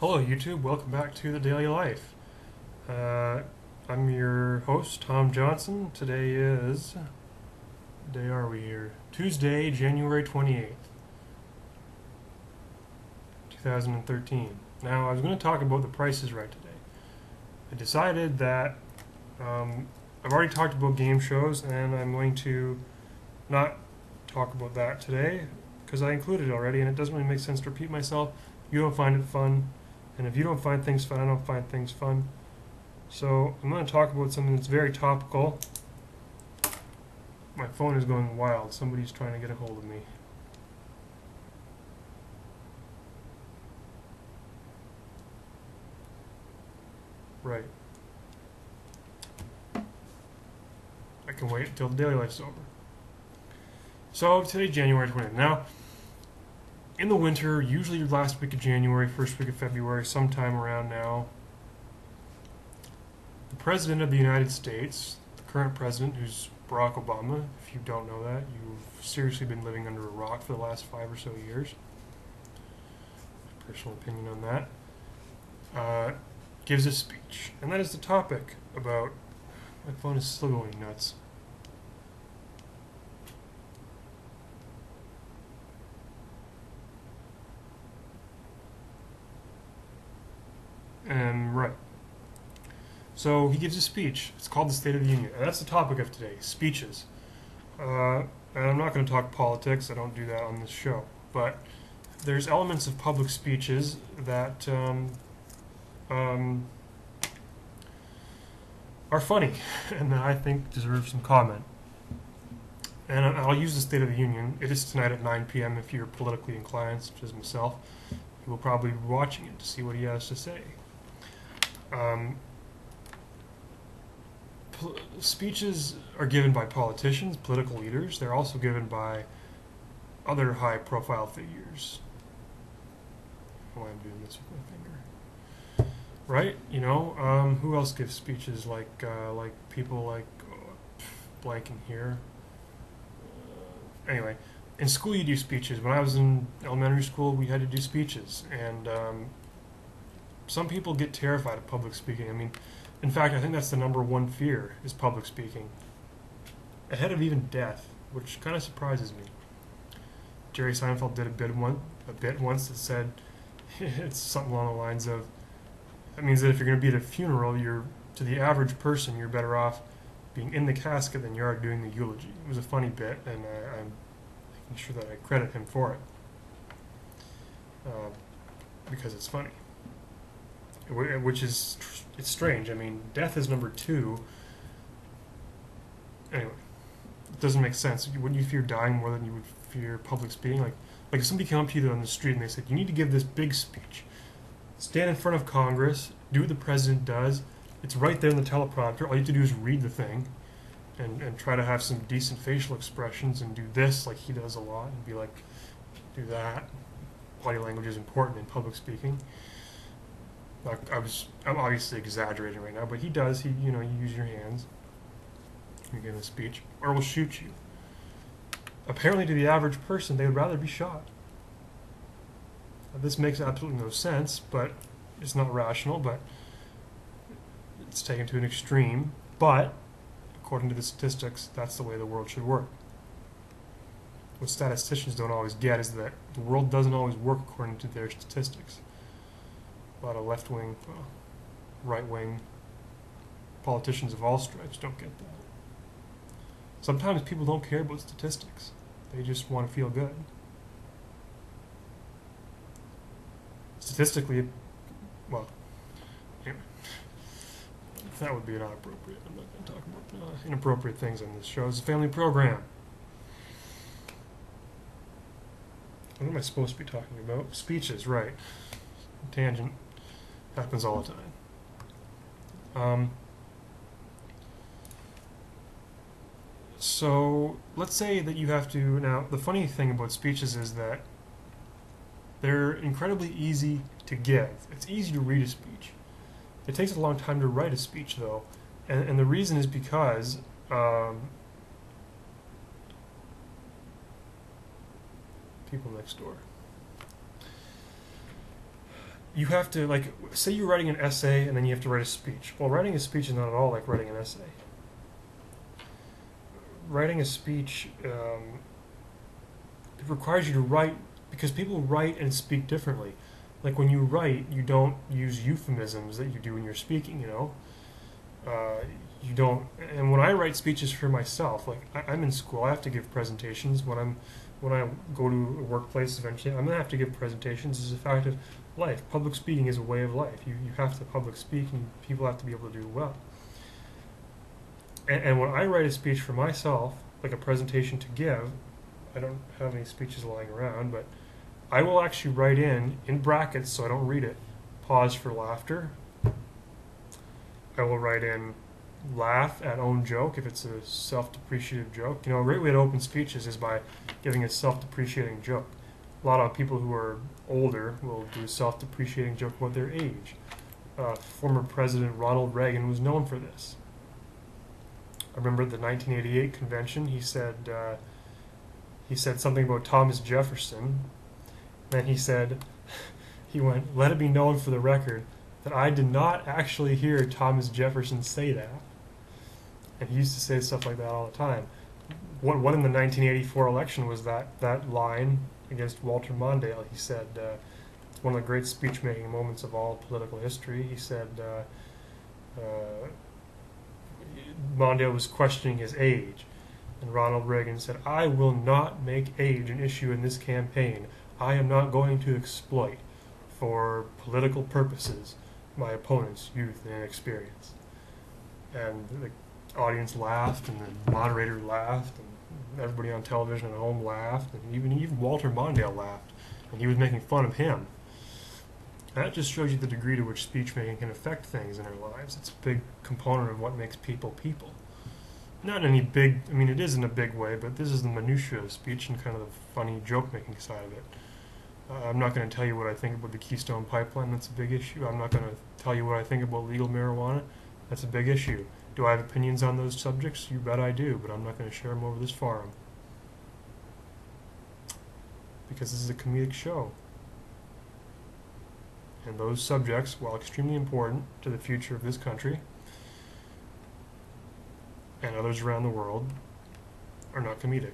Hello YouTube, welcome back to The Daily Life. I'm your host, Tom Johnson. Today is, what day are we here? Tuesday, January 28th, 2013. Now, I was going to talk about The Price is Right today. I decided that I've already talked about game shows, and I'm going to not talk about that today because I included it already, and it doesn't really make sense to repeat myself. You don't find it fun. And if you don't find things fun, I don't find things fun. So I'm going to talk about something that's very topical. My phone is going wild. Somebody's trying to get a hold of me. Right. I can wait until the daily life's over. So today's January 20th. Now, in the winter, usually last week of January, first week of February, sometime around now, the President of the United States, the current president, who's Barack Obama, if you don't know that, you've seriously been living under a rock for the last 5 or so years. My personal opinion on that. Gives a speech. And that is the topic about... My phone is still going nuts. Right. So he gives a speech. It's called the State of the Union. And that's the topic of today, speeches. And I'm not going to talk politics. I don't do that on this show. But there's elements of public speeches that are funny and that I think deserve some comment. And I'll use the State of the Union. It is tonight at 9 p.m. if you're politically inclined, such as myself. You will probably be watching it to see what he has to say. Speeches are given by politicians, political leaders. They're also given by other high-profile figures. Why I'm doing this with my finger, right? You know, who else gives speeches like people like blanking here? Anyway, in school you do speeches. When I was in elementary school, we had to do speeches, and some people get terrified of public speaking. I mean, in fact, I think that's the #1 fear is public speaking, ahead of even death, which kind of surprises me. Jerry Seinfeld did a bit once that said it's something along the lines of, that means that if you're going to be at a funeral, to the average person, you're better off being in the casket than you are doing the eulogy. It was a funny bit, and I'm making sure that I credit him for it because it's funny. Which is, it's strange. I mean, death is #2. Anyway, it doesn't make sense. Wouldn't you fear dying more than you would fear public speaking? Like if somebody came up to you on the street and they said, you need to give this big speech. Stand in front of Congress, do what the president does. It's right there in the teleprompter. All you have to do is read the thing and try to have some decent facial expressions and do this like he does a lot and be like, do that. Body language is important in public speaking. I'm obviously exaggerating right now, but he does. You use your hands. You give a speech, or will shoot you. Apparently, to the average person, they would rather be shot. This makes absolutely no sense, but it's not rational. But it's taken to an extreme. But according to the statistics, that's the way the world should work. What statisticians don't always get is that the world doesn't always work according to their statistics. A lot of left-wing, right-wing politicians of all stripes don't get that. Sometimes people don't care about statistics. They just want to feel good. Statistically, well, anyway, that would be not appropriate. I'm not going to talk about inappropriate things on this show. It's a family program. What am I supposed to be talking about? Speeches, right. Tangent. Happens all the time. So let's say that you have to, now the funny thing about speeches is that they're incredibly easy to give. It's easy to read a speech. It takes a long time to write a speech though, and the reason is because people next door. you have to, like, say you're writing an essay and then you have to write a speech. Well, writing a speech is not at all like writing an essay. Writing a speech, it requires you to write because people write and speak differently. Like when you write, you don't use euphemisms that you do when you're speaking. Uh, you don't. And when I write speeches for myself, like I'm in school, I have to give presentations. When I go to a workplace eventually, I'm gonna have to give presentations. It's a fact of life. Public speaking is a way of life. You have to public speak, and people have to be able to do well. And when I write a speech for myself, like a presentation to give, I don't have any speeches lying around, but I will actually write in brackets so I don't read it, pause for laughter. I will write in laugh at own joke if it's a self-depreciative joke. A great way to open speeches is by giving a self-depreciating joke. A lot of people who are older will do a self-depreciating joke about their age. Former President Ronald Reagan was known for this. I remember at the 1988 convention, he said something about Thomas Jefferson. Then he went, "Let it be known for the record that I did not actually hear Thomas Jefferson say that." And he used to say stuff like that all the time. One in the 1984 election was that line against Walter Mondale. He said, it's one of the great speech-making moments of all political history. He said, Mondale was questioning his age. And Ronald Reagan said, "I will not make age an issue in this campaign. I am not going to exploit, for political purposes, my opponent's youth and inexperience." And the audience laughed, and the moderator laughed, and everybody on television at home laughed, and even Walter Mondale laughed, and he was making fun of him. And that just shows you the degree to which speech making can affect things in our lives. It's a big component of what makes people people. Not in any big, it is in a big way, but this is the minutiae of speech and kind of the funny joke-making side of it. I'm not going to tell you what I think about the Keystone Pipeline. That's a big issue. I'm not going to tell you what I think about legal marijuana. That's a big issue. Do I have opinions on those subjects? You bet I do, but I'm not going to share them over this forum. Because this is a comedic show. And those subjects, while extremely important to the future of this country and others around the world, are not comedic.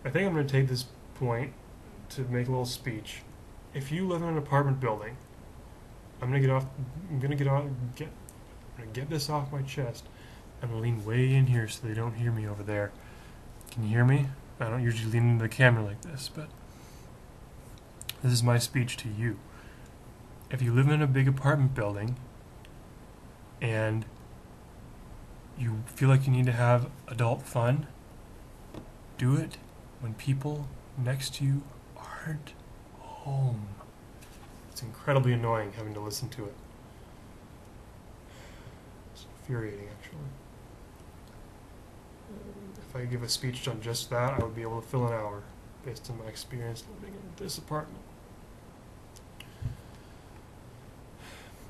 I think I'm going to take this point to make a little speech. If you live in an apartment building, I'm going to get this off my chest. I'm going to lean way in here so they don't hear me over there. Can you hear me? I don't usually lean into the camera like this, but this is my speech to you. If you live in a big apartment building and you feel like you need to have adult fun, do it when people next to you aren't home. It's incredibly annoying having to listen to it. It's infuriating, actually. If I give a speech on just that, I would be able to fill an hour based on my experience living in this apartment.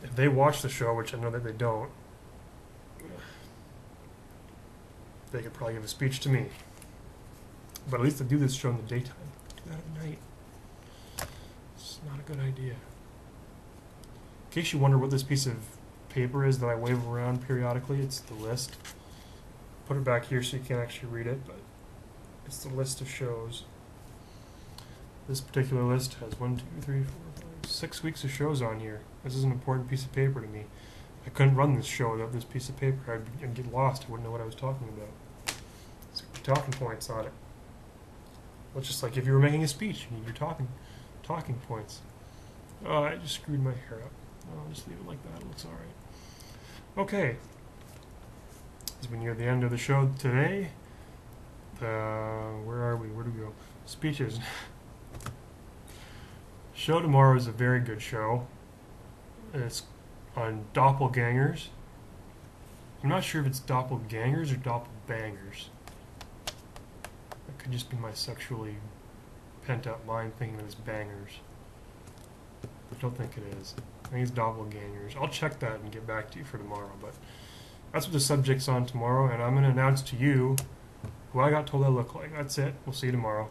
If they watch the show, which I know that they don't, they could probably give a speech to me. But at least I do this show in the daytime. Do that at night. It's not a good idea. In case you wonder what this piece of paper is that I wave around periodically, it's the list. Put it back here so you can't actually read it, but it's the list of shows. This particular list has 6 weeks of shows on here. This is an important piece of paper to me. I couldn't run this show without this piece of paper. I'd get lost. I wouldn't know what I was talking about. It's talking points on it. Well, it's just like if you were making a speech, you need your talking points. Oh, I just screwed my hair up. I'll just leave it like that. It looks alright. Okay. As we near the end of the show today, where are we? Where do we go? Speeches. Show tomorrow is a very good show. It's on doppelgangers. I'm not sure if it's doppelgangers or doppelbangers. That could just be my sexually pent-up mind thinking that it's bangers. I don't think it is. I think it's doppelgangers. I'll check that and get back to you for tomorrow, but that's what the subject's on tomorrow, and I'm going to announce to you who I got told I look like. That's it. We'll see you tomorrow.